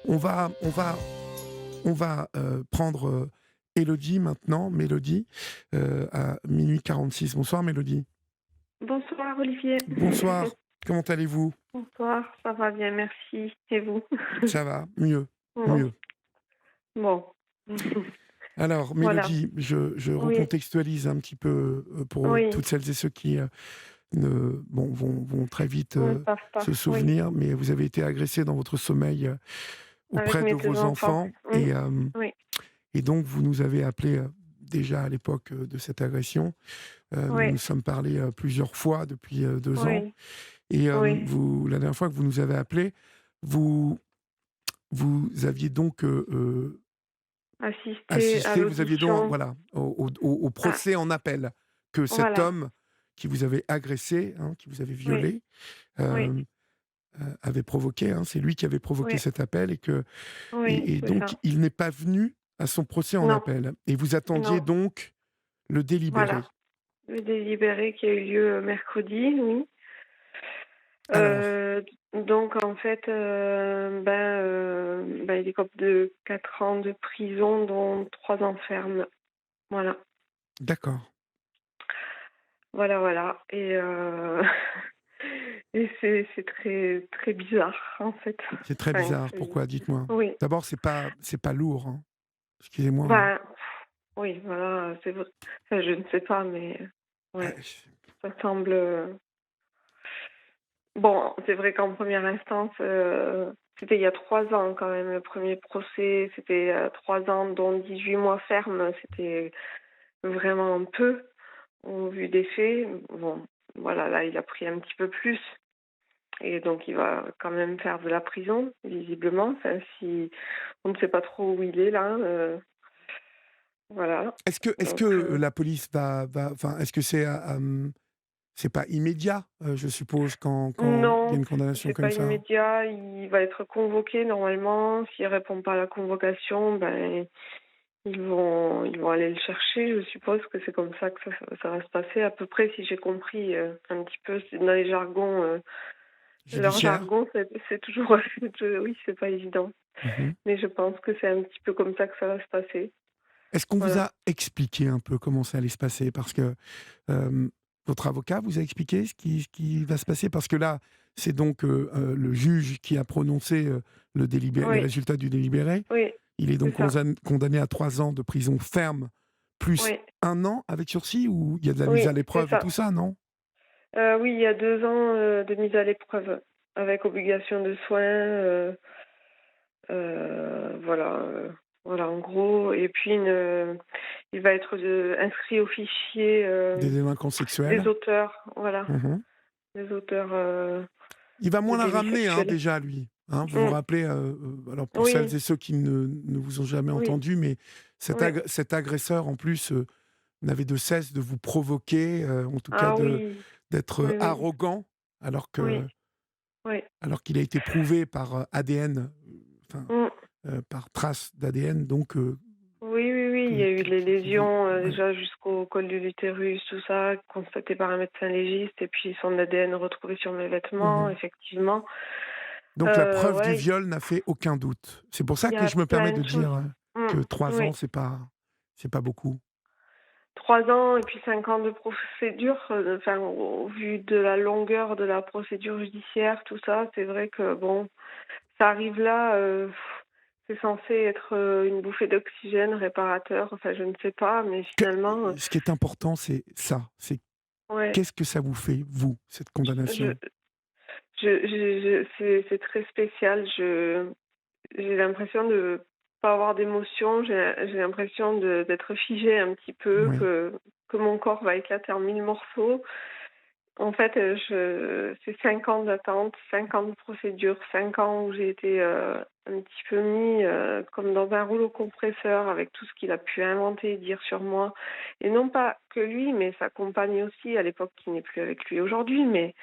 On va on va on va, prendre, Élodie maintenant, Mélodie, à 00:46. Bonsoir Mélodie. Bonsoir Olivier. Bonsoir, comment allez-vous? Bonsoir, ça va bien, merci. Et vous? Ça va, mieux, Bon, mieux. bon. Alors Voilà. Mélodie, je Oui, recontextualise un petit peu, pour oui, toutes celles et ceux qui, ne bon, vont très vite, ne savent pas. se Oui, souvenir, mais vous avez été agressée dans votre sommeil, avec auprès mes de 2 vos enfants. enfants et Oui, donc vous nous avez appelé déjà à l'époque, de cette agression. Nous oui, nous sommes parlé, plusieurs fois depuis, 2 ans oui, et oui. vous la dernière fois que vous nous avez appelé, vous vous aviez donc, Assister à assisté, vous aviez donc l'audition. voilà, au Ah, procès en appel que cet voilà. homme qui vous avait agressé, hein, qui vous avait Oui, violé, oui, avait provoqué, hein. C'est lui qui avait provoqué oui, cet appel oui, et c'est donc ça. il n'est pas venu à son procès en Non, appel et vous attendiez non, donc le délibéré. voilà. Le délibéré qui a eu lieu, mercredi, oui. Alors, Heu, donc en fait, il écope de 4 ans de prison, dont 3 ans ferme. Voilà. d'accord, Voilà, voilà et c'est très très bizarre, en fait. c'est très Enfin, bizarre. c'est Pourquoi? Dites-moi. oui, D'abord, c'est pas lourd, hein. Excusez-moi, hein. ben, oui, voilà, c'est vrai. Enfin, je ne sais pas, mais Bah, ouais, ça semble, bon, c'est vrai qu'en première instance, c'était il y a 3 ans quand même, le premier procès. C'était, 3 ans dont 18 mois ferme. C'était vraiment peu au vu des faits. Bon, voilà, là, il a pris un petit peu plus. Et donc il va quand même faire de la prison, visiblement. Enfin, si on ne sait pas trop où il est là, voilà. est-ce que, Donc la police va enfin, est-ce que c'est, c'est pas immédiat, je suppose quand il y a non, une condamnation c'est comme pas ça? immédiat. Il va être convoqué normalement. S'il répond pas à la convocation, ben ils vont aller le chercher. Je suppose que c'est comme ça que ça va se passer à peu près, si j'ai compris, un petit peu. C'est dans les jargons, leur Judiciaire? jargon, c'est toujours oui, c'est pas évident. Mmh. Mais je pense que c'est un petit peu comme ça que ça va se passer. Est-ce qu'on vous Voilà. a expliqué un peu comment ça allait se passer? Parce que, hem, votre avocat vous a expliqué ce qui va se passer? Parce que là, c'est donc, le juge qui a prononcé, les Oui, résultats du délibéré. oui, Il est donc c'est ça. condamné à 3 ans de prison ferme, plus Oui, 1 an avec sursis ou il y a de la mise oui, à c'est l'épreuve et tout ça. ça, non? Oui, il y a 2 ans, de mise à l'épreuve avec obligation de soins, voilà, voilà en gros. Et puis il va être, inscrit au fichier, Des délinquants des sexuels? auteurs, voilà, Mmh. des auteurs, Il va de moins la délits ramener, hein, sexuels. déjà lui, hein. Vous vous Mmh. rappelez, alors pour celles Oui, et ceux qui ne vous ont jamais oui, entendu, mais oui. cet agresseur en plus, n'avait de cesse de vous provoquer, en tout cas Ah oui, d'être, oui, oui, arrogant alors oui, que oui. alors qu'il a été prouvé par, ADN, enfin, Mmh. par trace d'ADN donc Oui, oui, oui, il y que a eu les qui vous lésions, ouais. déjà jusqu'au col de l'utérus, tout ça, constatées par un médecin légiste, et puis son ADN retrouvé sur mes vêtements, Mmh. effectivement. Donc la preuve du Ouais, viol n'a fait aucun doute. C'est pour ça il y que a je me permets plein de de choses. dire, Mmh, que 3 oui. ans, c'est pas beaucoup. 3 ans et puis 5 ans de procédure, enfin, au vu de la longueur de la procédure judiciaire, tout ça, c'est vrai que bon, ça arrive là, c'est censé être, une bouffée d'oxygène réparateur, enfin, je ne sais pas, mais Que finalement, Ce qui est important, c'est ça, c'est ouais, qu'est-ce que ça vous fait, vous, cette je condamnation? c'est très spécial. J'ai l'impression de pas avoir d'émotion. J'ai l'impression d'être figée un petit peu, Oui. que mon corps va éclater en 1000 morceaux. En fait, c'est 5 ans d'attente, 5 ans de procédure, 5 ans où j'ai été, un petit peu mis, comme dans un rouleau compresseur avec tout ce qu'il a pu inventer et dire sur moi. Et non pas que lui, mais sa compagne aussi, à l'époque, qui n'est plus avec lui aujourd'hui, mais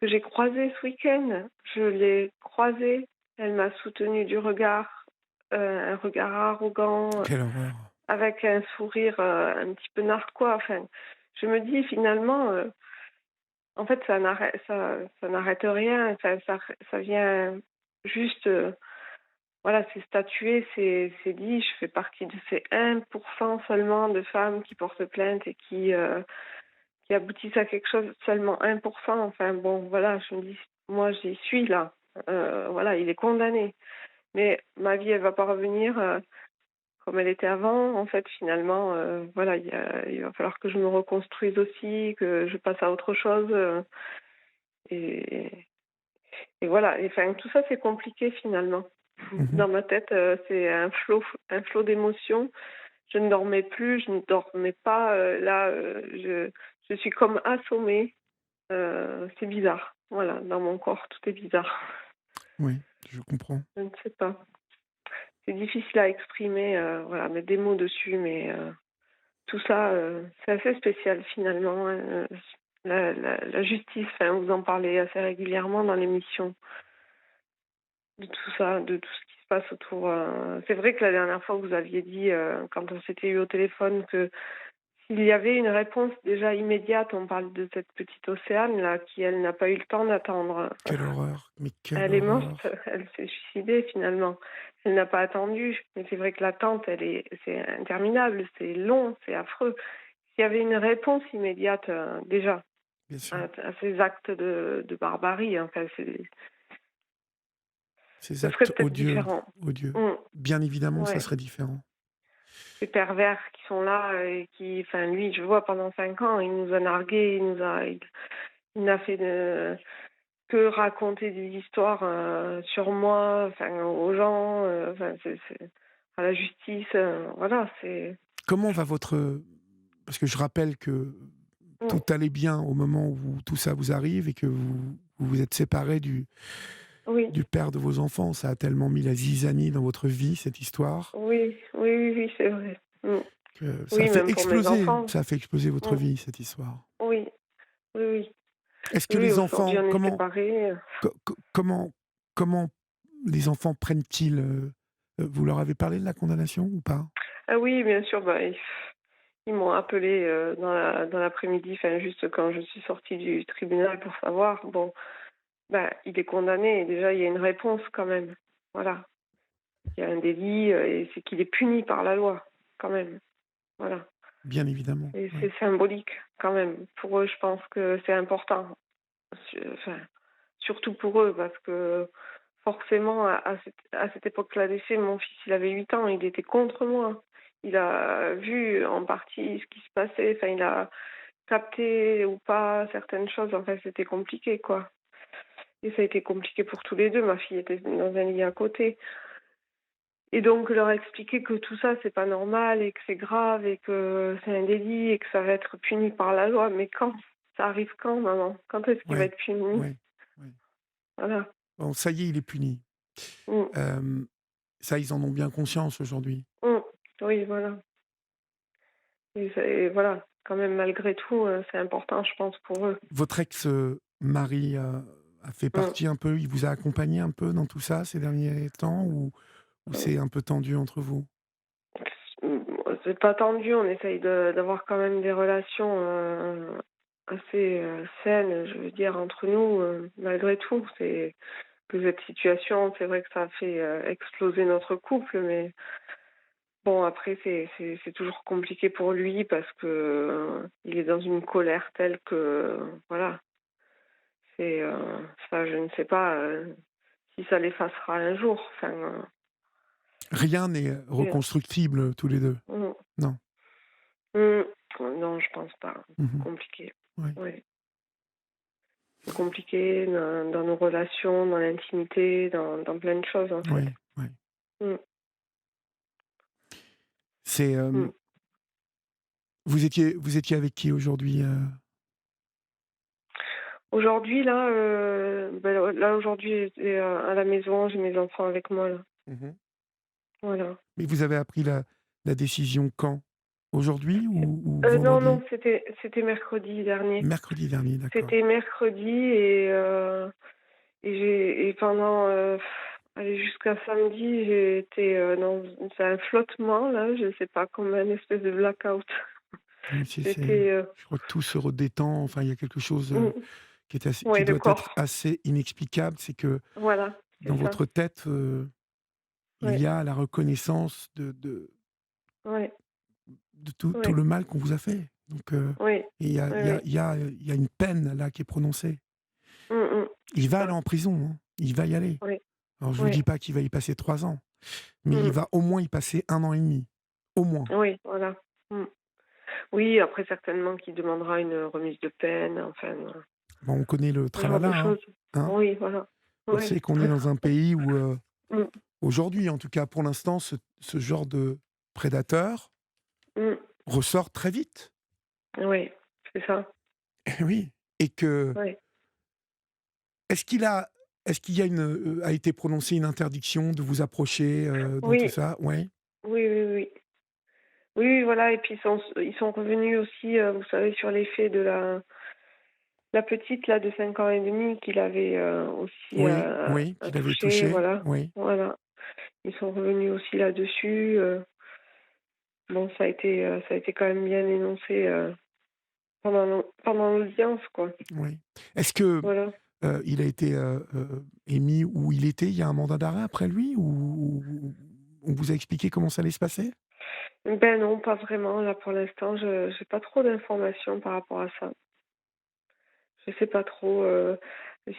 que j'ai croisée ce week-end. Je l'ai croisée, elle m'a soutenue du regard, un regard arrogant, Quelle horreur. avec un sourire, un petit peu narquois. Enfin, je me dis finalement, en fait, ça n'arrête rien. Ça vient juste, voilà, c'est statué, c'est dit, je fais partie de ces 1% seulement de femmes qui portent plainte et qui aboutissent à quelque chose, seulement 1%. Enfin bon, voilà, je me dis, moi j'y suis là. Voilà, il est condamné. Mais ma vie, elle va pas revenir comme elle était avant. En fait, finalement, voilà, il va falloir que je me reconstruise aussi, que je passe à autre chose. Et, et voilà, et, enfin, tout ça, c'est compliqué finalement. Mmh. Dans ma tête, c'est un flot d'émotions. Je ne dormais plus, je ne dormais pas. Là, je suis comme assommée. C'est bizarre. Voilà, dans mon corps, tout est bizarre. Oui, je comprends. Je ne sais pas. C'est difficile à exprimer, voilà, mettre des mots dessus, mais tout ça, c'est assez spécial finalement. La justice, enfin, vous en parlez assez régulièrement dans l'émission, de tout ça, de tout ce qui se passe autour. C'est vrai que la dernière fois, vous aviez dit, quand on s'était eu au téléphone, que s'il y avait une réponse déjà immédiate, on parle de cette petite Océane là, qui elle n'a pas eu le temps d'attendre. Quelle horreur, mais quelle Elle est morte, horreur! elle s'est suicidée finalement. Elle n'a pas attendu. Mais c'est vrai que l'attente, c'est interminable, c'est long, c'est affreux. S'il y avait une réponse immédiate, déjà, Bien sûr, à ces actes de barbarie, enfin, ces ce serait actes peut-être odieux, différent. odieux. Mm, Bien évidemment, ça ouais. serait différent. Ces pervers qui sont là et qui, enfin, lui, je vois pendant 5 ans, il nous a nargués, il n'a fait que raconter des histoires sur moi, enfin, aux gens, enfin, à la justice, voilà, c'est. Comment va votre... Parce que je rappelle que Mm. tout allait bien au moment où tout ça vous arrive et que vous vous êtes séparés Oui, du père de vos enfants. Ça a tellement mis la zizanie dans votre vie, cette histoire, oui, oui, oui, oui, c'est vrai. Mm. que ça a Oui, fait même pour mes exploser, enfants. ça a fait exploser votre Mm. vie, cette histoire. Oui, oui, oui. Est-ce que Oui, les aujourd'hui, enfants, on est séparés. comment les enfants prennent-ils, vous leur avez parlé de la condamnation ou pas? Ah oui, bien sûr, bah, ils m'ont appelé dans l'après-midi, enfin, juste quand je suis sortie du tribunal pour savoir. Bon, bah, il est condamné, et déjà, il y a une réponse quand même. Voilà. Il y a un délit et c'est qu'il est puni par la loi, quand même. Voilà. Bien évidemment, Et oui. c'est symbolique, quand même. Pour eux, je pense que c'est important. Enfin, surtout pour eux, parce que forcément, à cette époque-là des faits, mon fils, il avait 8 ans, il était contre moi. Il a vu en partie ce qui se passait, enfin, il a capté ou pas certaines choses, enfin, c'était compliqué, quoi. Et ça a été compliqué pour tous les deux. Ma fille était dans un lit à côté. Et donc leur expliquer que tout ça, c'est pas normal et que c'est grave et que c'est un délit et que ça va être puni par la loi. Mais quand? Ça arrive quand, maman? Quand est-ce qu'il va Ouais, être puni? ouais, ouais. Voilà. Bon, ça y est, il est puni. Mmh. Hem, Ça, ils en ont bien conscience aujourd'hui. Mmh. Oui, voilà. Et voilà, quand même, malgré tout, c'est important, je pense, pour eux. Votre ex-mari, a fait Mmh. partie un peu, il vous a accompagné un peu dans tout ça ces derniers temps ou Mmh. c'est un peu tendu entre vous? Mmh, c'est pas tendu, on essaye d'avoir quand même des relations, assez, saines, je veux dire, entre nous, malgré tout. C'est que cette situation, c'est vrai que ça a fait, exploser notre couple, mais bon, après, c'est toujours compliqué pour lui parce que, il est dans une colère telle que, voilà, c'est, ça, je ne sais pas, si ça l'effacera un jour. Enfin, Rien n'est c'est reconstructible, tous les 2. mmh, Non. mmh, non, je pense pas. Mmh. Compliqué. Ouais. Oui, c'est compliqué dans nos relations, dans l'intimité, dans plein de choses, en fait. Ouais, ouais. Mmh, C'est, mmh. vous étiez avec qui aujourd'hui, Aujourd'hui, là, là, aujourd'hui, j'étais, à la maison, j'ai mes enfants avec moi, là. Mmh. Voilà. Mais vous avez appris la décision quand? Aujourd'hui ou Non, vendredi? non, c'était mercredi dernier. Mercredi dernier, d'accord. C'était mercredi et pendant, allez, jusqu'à samedi, j'ai été, dans c'est un flottement, là, je sais pas, comme un espèce de blackout. Oui, C'était, je crois que tout se redétend, enfin, il y a quelque chose, mmh, qui ouais, le doit être corps. assez inexplicable, c'est que Voilà, dans c'est ça. votre tête, il ouais, y a la reconnaissance ouais, de tout ouais, le mal qu'on vous a fait. Donc, oui, et oui, oui. il y a une peine là qui est prononcée. Mmh. Il C'est va aller ça. en prison, hein, il va y aller. Oui, Alors je vous oui. dis pas qu'il va y passer 3 ans, mais il Mmh. va au moins y passer 1 an et demi, au moins. Oui, voilà. Mmh. Oui, après certainement qu'il demandera une remise de peine, enfin, Bon, on connaît le ce genre de tralala, hein, choses. hein. Oui, voilà. On Oui. sait qu'on est dans un pays où, Mmh. aujourd'hui en tout cas pour l'instant, ce genre de prédateur Mmh. ressort très vite. Oui, c'est ça. Eh oui, et que Oui. est-ce qu'il a est-ce qu'il y a a été prononcée une interdiction de vous approcher, dans tout Oui, ça? Ouais? oui, oui, oui. Oui, oui, voilà et puis ils sont revenus aussi, vous savez, sur les faits de la petite là de 5 ans et demi qu'il avait, aussi, Oui, oui, qu'il avait touchée, touché, voilà. oui, Voilà. Ils sont revenus aussi là-dessus, bon ça a été quand même bien énoncé, pendant l'audience quoi. oui. Est-ce que, Voilà. il a été, émis où il était? Il y a un mandat d'arrêt après lui ou on vous a expliqué comment ça allait se passer? Ben non, pas vraiment là pour l'instant, je j'ai pas trop d'informations par rapport à ça. Je sais pas trop,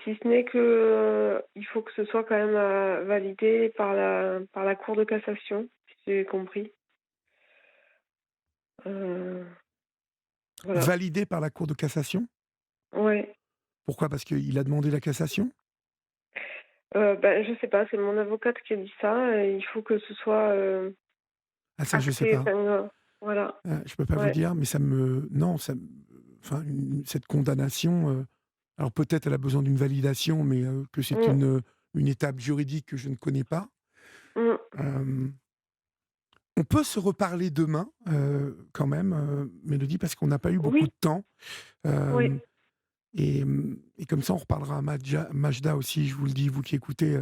si ce n'est que, il faut que ce soit quand même, validé par la cour de cassation, si j'ai compris. Heu, voilà. Validé par la Cour de cassation? Ouais. Pourquoi? Parce qu'il a demandé la cassation? Ben, je sais pas, c'est mon avocate qui a dit ça et il faut que ce soit, Ah ça, je sais acté, pas. enfin, voilà. Je peux pas vous Ouais. dire, mais ça me non, ça me enfin, cette condamnation, alors peut-être elle a besoin d'une validation, mais que c'est Mmh. une étape juridique que je ne connais pas. Mmh. Hem, on peut se reparler demain, quand même, Mélodie, parce qu'on n'a pas eu beaucoup Oui, de temps. oui. Hem et comme ça, on reparlera à Majda aussi, je vous le dis, vous qui écoutez,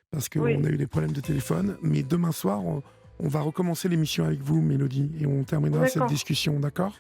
parce qu'on Oui. a eu des problèmes de téléphone. Mais demain soir, on va recommencer l'émission avec vous, Mélodie, et on terminera cette D'accord. discussion, d'accord?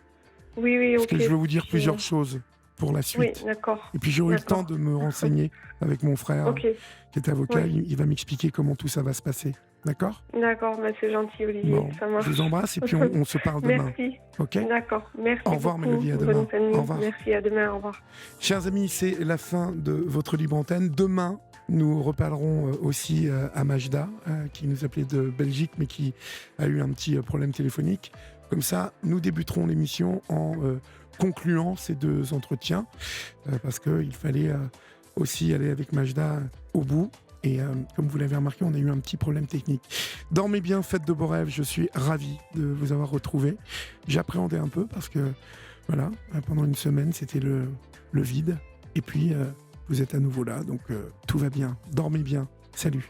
Oui, oui, Parce que OK. je veux vous dire Puis, plusieurs choses pour la oui, suite. d'accord. Et puis j'aurai eu le temps D'accord. de me renseigner avec mon frère, OK. qui est avocat. Oui. Il va m'expliquer comment tout ça va se passer. D'accord? D'accord, bah, c'est gentil Olivier, Bon, ça je vous marche. embrasse et puis on se parle demain. Merci. OK? D'accord, Au merci revoir, beaucoup. Mélodie, à Bonne demain. fin de Au nuit. revoir. Merci, à demain, au revoir. Chers amis, c'est la fin de votre libre antenne. Demain, nous reparlerons aussi à Majda, qui nous appelait de Belgique, mais qui a eu un petit problème téléphonique. Comme ça, nous débuterons l'émission en concluant ces deux entretiens, parce qu'il fallait aussi aller avec Majda au bout. Et comme vous l'avez remarqué, on a eu un petit problème technique. Dormez bien, faites de beaux rêves. Je suis ravi de vous avoir retrouvé. J'appréhendais un peu parce que, voilà, pendant une semaine, c'était le vide. Et puis, vous êtes à nouveau là, donc tout va bien. Dormez bien. Salut.